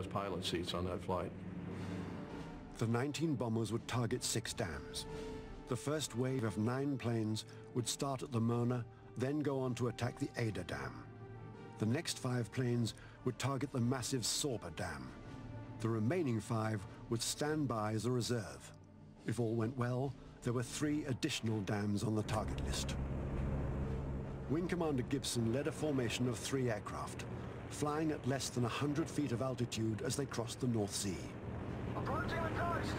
pilot seats on that flight. The 19 bombers would target 6 dams. The first wave of 9 planes would start at the Mona, then go on to attack the Ada Dam. The next 5 planes would target the massive Sorba Dam. The remaining 5 would stand by as a reserve. If all went well, there were 3 additional dams on the target list. Wing Commander Gibson led a formation of 3 aircraft, flying at less than 100 feet of altitude as they crossed the North Sea. Approaching the coast!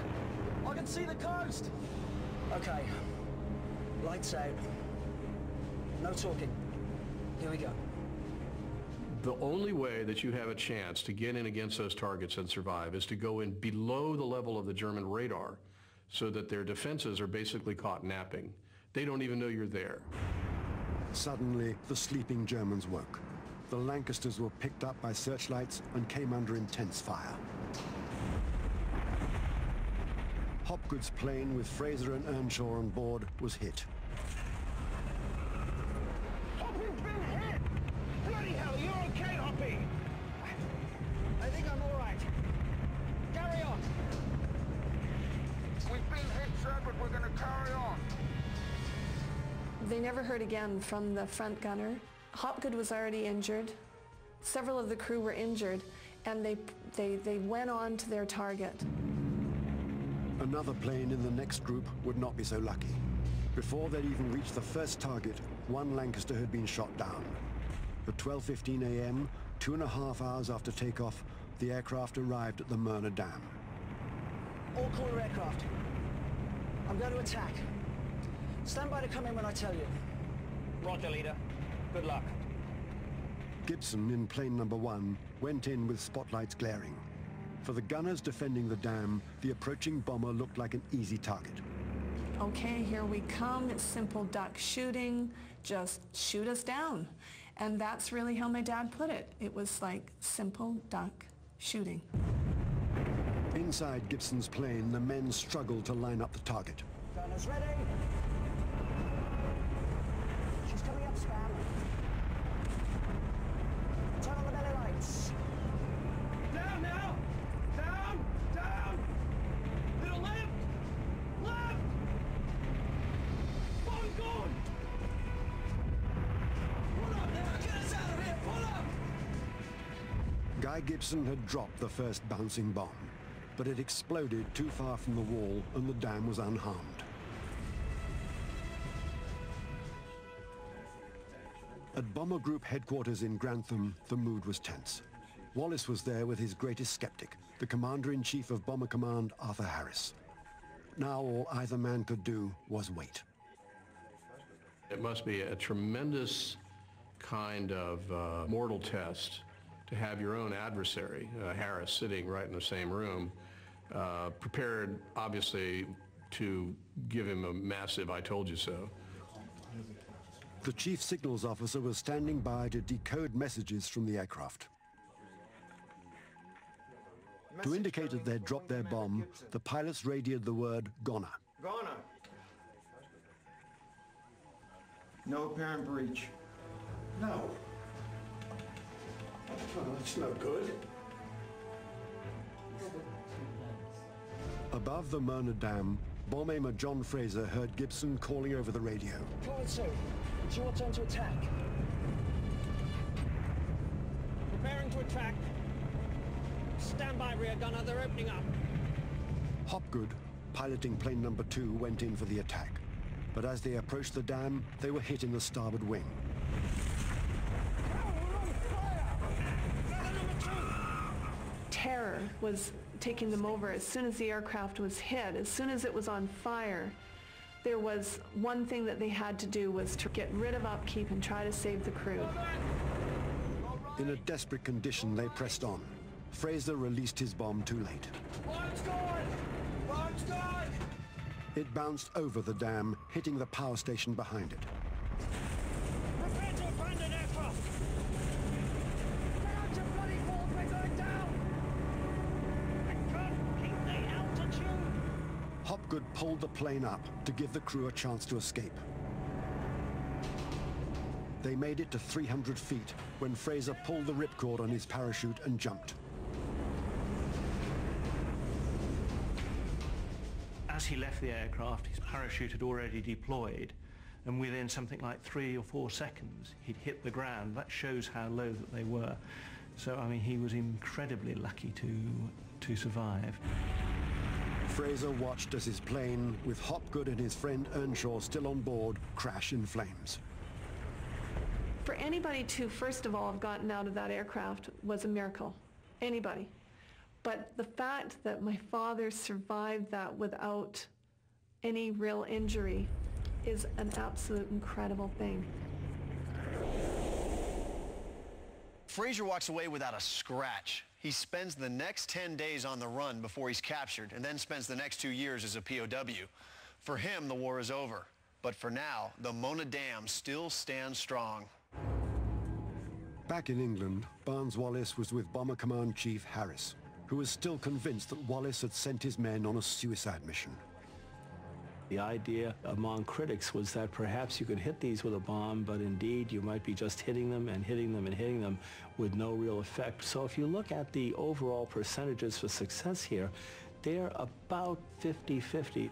I can see the coast! Okay. Lights out. No talking. Here we go. The only way that you have a chance to get in against those targets and survive is to go in below the level of the German radar so that their defenses are basically caught napping. They don't even know you're there. Suddenly, the sleeping Germans woke. The Lancasters were picked up by searchlights and came under intense fire. Hopgood's plane with Fraser and Earnshaw on board was hit. Hoppy's been hit! Bloody hell, you're okay, Hoppy? I think I'm all right. Carry on. We've been hit, sir, but we're going to carry on. They never heard again from the front gunner. Hopgood was already injured. Several of the crew were injured, and they went on to their target. Another plane in the next group would not be so lucky. Before they'd even reached the first target, 1 Lancaster had been shot down. At 12:15 a.m., 2.5 hours after takeoff, the aircraft arrived at the Mona Dam. All corner aircraft. I'm going to attack. Stand by to come in when I tell you. Roger, leader. Good luck. Gibson, in plane number 1, went in with spotlights glaring. For the gunners defending the dam, the approaching bomber looked like an easy target. Okay, here we come. It's simple duck shooting. Just shoot us down. And that's really how my dad put it. It was like simple duck shooting. Inside Gibson's plane, the men struggled to line up the target. Gunners ready. She's coming up, Spam. Turn on the belly lights. Down now! Down! Down! Little left! Left! One gone! Pull up now! Get us out of here! Pull up! Guy Gibson had dropped the first bouncing bomb, but it exploded too far from the wall and the dam was unharmed. At Bomber Group headquarters in Grantham, the mood was tense. Wallace was there with his greatest skeptic, the Commander-in-Chief of Bomber Command, Arthur Harris. Now all either man could do was wait. It must be a tremendous kind of mortal test to have your own adversary, Harris, sitting right in the same room, prepared, obviously, to give him a massive "I told you so." The chief signals officer was standing by to decode messages from the aircraft. To indicate that they'd dropped their bomb, the pilots radioed the word "Goner." Goner. No apparent breach. No. Oh, that's no good. Above the Mona Dam, Bomb Aimer John Fraser heard Gibson calling over the radio. Forward, Sue. It's your turn to attack. Preparing to attack. Stand by, rear gunner. They're opening up. Hopgood, piloting plane number 2, went in for the attack. But as they approached the dam, they were hit in the starboard wing. Terror was taking them over as soon as the aircraft was hit, as soon as it was on fire. There was one thing that they had to do was to get rid of upkeep and try to save the crew. In a desperate condition, they pressed on. Fraser released his bomb too late. Line's gone! Line's gone! It bounced over the dam, hitting the power station behind it. Prepare to abandon aircraft! Get out your bloody balls, we're going down! I can't keep the altitude! Hopgood pulled the plane up to give the crew a chance to escape. They made it to 300 feet when Fraser pulled the ripcord on his parachute and jumped. As he left the aircraft, his parachute had already deployed, and within something like 3 or 4 seconds, he'd hit the ground. That shows how low that they were. So, I mean, he was incredibly lucky to survive. Fraser watched as his plane, with Hopgood and his friend Earnshaw still on board, crash in flames. For anybody to, first of all, have gotten out of that aircraft was a miracle. Anybody. But the fact that my father survived that without any real injury is an absolute incredible thing. Fraser walks away without a scratch. He spends the next 10 days on the run before he's captured, and then spends the next 2 years as a POW. For him, the war is over. But for now, the Mona Dam still stands strong. Back in England, Barnes-Wallis was with Bomber Command Chief Harris, who was still convinced that Wallis had sent his men on a suicide mission. The idea among critics was that perhaps you could hit these with a bomb, but indeed you might be just hitting them and hitting them and hitting them with no real effect. So if you look at the overall percentages for success here, they're about 50-50.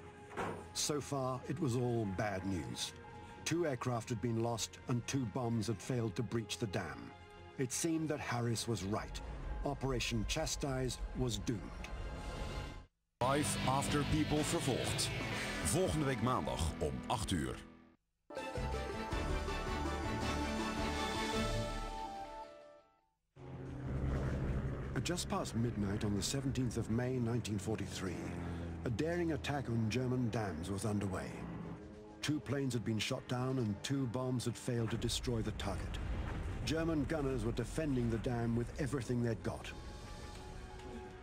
So far, it was all bad news. 2 aircraft had been lost and 2 bombs had failed to breach the dam. It seemed that Harris was right. Operation Chastise was doomed. Live After People vervolgt. Volgende week maandag om 8 uur. At just past midnight on the 17th of May 1943, a daring attack on German dams was underway. 2 planes had been shot down and 2 bombs had failed to destroy the target. German gunners were defending the dam with everything they'd got.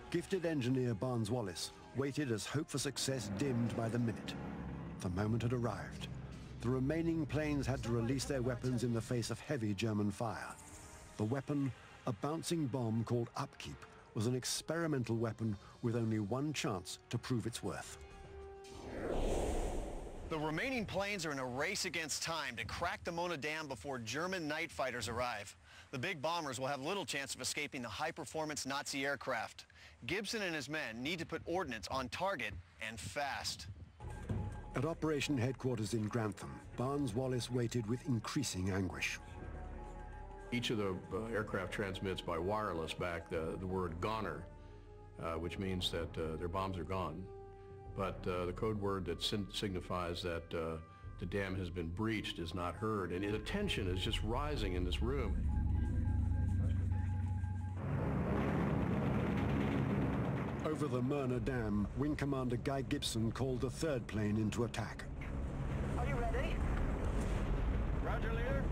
Gifted engineer Barnes-Wallis waited as hope for success dimmed by the minute. The moment had arrived. The remaining planes had to release their weapons in the face of heavy German fire. The weapon, a bouncing bomb called Upkeep, was an experimental weapon with only one chance to prove its worth. The remaining planes are in a race against time to crack the Mona Dam before German night fighters arrive. The big bombers will have little chance of escaping the high-performance Nazi aircraft. Gibson and his men need to put ordnance on target and fast. At Operation Headquarters in Grantham, Barnes-Wallis waited with increasing anguish. Each of the aircraft transmits by wireless back the word goner, which means that their bombs are gone. But the code word that signifies that the dam has been breached is not heard, and the tension is just rising in this room. Over the Mona Dam, Wing Commander Guy Gibson called the 3rd plane into attack. Are you ready? Roger, leader.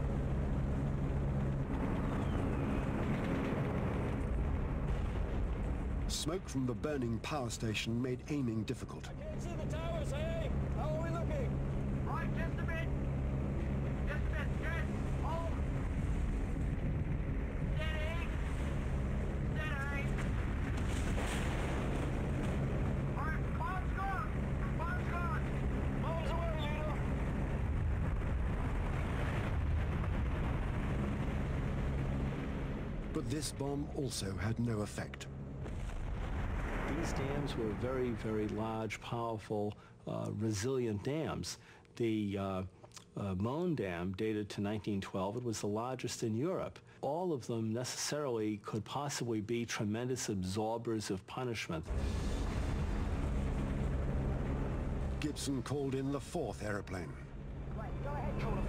Smoke from the burning power station made aiming difficult. I can't see the towers, hey! How are we looking? Right, just a bit. Just a bit. Good. Hold. Steady. Steady. All right, bomb's gone. Bomb's gone. Bombs away, leader! But this bomb also had no effect. These dams were very, very large, powerful, resilient dams. The Mona Dam dated to 1912. It was the largest in Europe. All of them necessarily could possibly be tremendous absorbers of punishment. Gibson called in the 4th aeroplane. Right, go ahead, Caller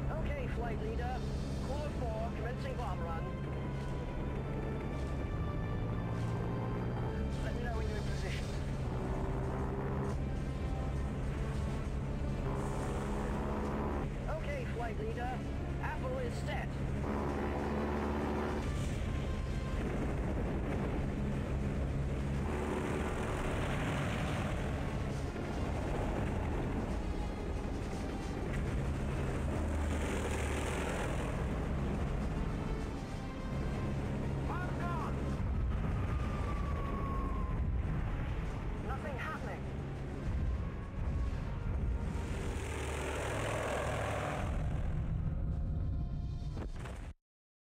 4. Okay, flight leader. Caller 4, commencing bomb run. Let me know when you're in position. Okay, flight leader.